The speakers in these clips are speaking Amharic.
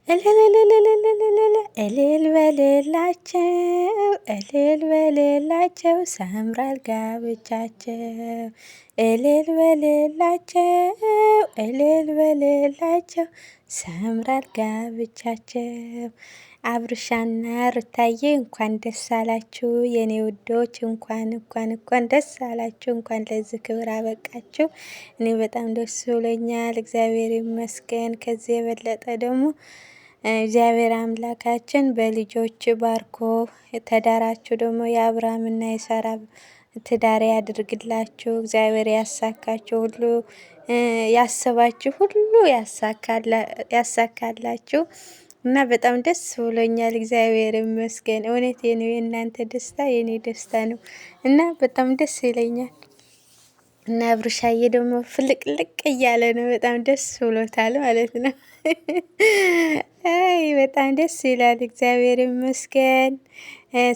እልል በልላቸው እልል በልላቸው ሰምራል ጋብቻቸው። እልል በልላቸው እልል በልላቸው ሰምራል ጋብቻቸው። አብርሻና ሩታዬ እንኳን ደስ አላችሁ የኔ ውዶች፣ እንኳን ደስ አላችሁ፣ እንኳን ለዚህ ክብር አበቃችሁ። እኔ በጣም ደስ ብሎኛል፣ እግዚአብሔር ይመስገን። ከዚህ የበለጠ ደግሞ እግዚአብሔር አምላካችን በልጆች ባርኮ ተዳራችሁ ደግሞ የአብርሃምና የሳራ ትዳር ያድርግላችሁ። እግዚአብሔር ያሳካችሁ ሁሉ ያሰባችሁ ሁሉ ያሳካላችሁ እና በጣም ደስ ብሎኛል። እግዚአብሔር ይመስገን። እውነት ነው፣ የእናንተ ደስታ የኔ ደስታ ነው እና በጣም ደስ ይለኛል። እና አብርሻዬ ደግሞ ፍልቅልቅ እያለ ነው። በጣም ደስ ብሎታል ማለት ነው። አይ በጣም ደስ ይላል። እግዚአብሔር ይመስገን።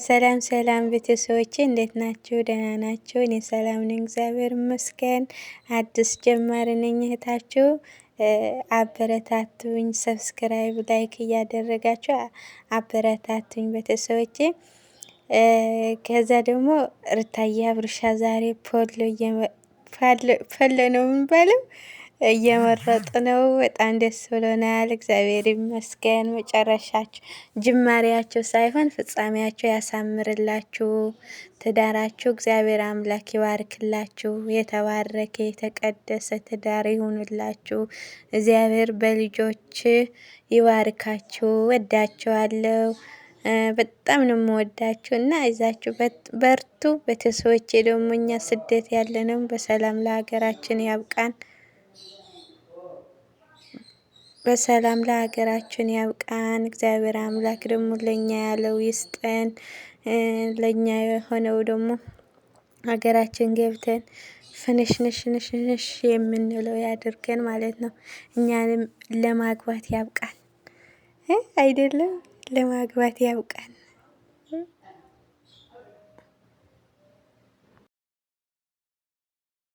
ሰላም ሰላም ቤተሰቦቼ እንዴት ናችሁ? ደህና ናችሁ? እኔ ሰላም ነኝ፣ እግዚአብሔር ይመስገን። አዲስ ጀማሪ ነኝ እህታችሁ። አበረታቱኝ፣ ሰብስክራይብ ላይክ እያደረጋችሁ አበረታቱኝ ቤተሰቦቼ። ከዛ ደግሞ ሩታዬ አብርሻ ዛሬ ፖሎ ነው የሚባለው እየመረጡ ነው። በጣም ደስ ብሎናል። እግዚአብሔር ይመስገን። መጨረሻችሁ ጅማሬያችሁ ሳይሆን ፍጻሜያችሁ ያሳምርላችሁ። ትዳራችሁ እግዚአብሔር አምላክ ይባርክላችሁ። የተባረከ የተቀደሰ ትዳር ይሁንላችሁ። እግዚአብሔር በልጆች ይባርካችሁ። ወዳችኋለሁ። በጣም ነው የምወዳችሁ እና ይዛችሁ በርቱ። ቤተሰቦቼ ደግሞ እኛ ስደት ያለነው በሰላም ለሀገራችን ያብቃን። በሰላም ለሀገራችን ያብቃን። እግዚአብሔር አምላክ ደግሞ ለኛ ያለው ይስጠን። ለኛ የሆነው ደግሞ ሀገራችን ገብተን ፍንሽንሽንሽንሽ የምንለው ያድርገን ማለት ነው። እኛንም ለማግባት ያብቃን። አይደለም ለማግባት ያብቃን።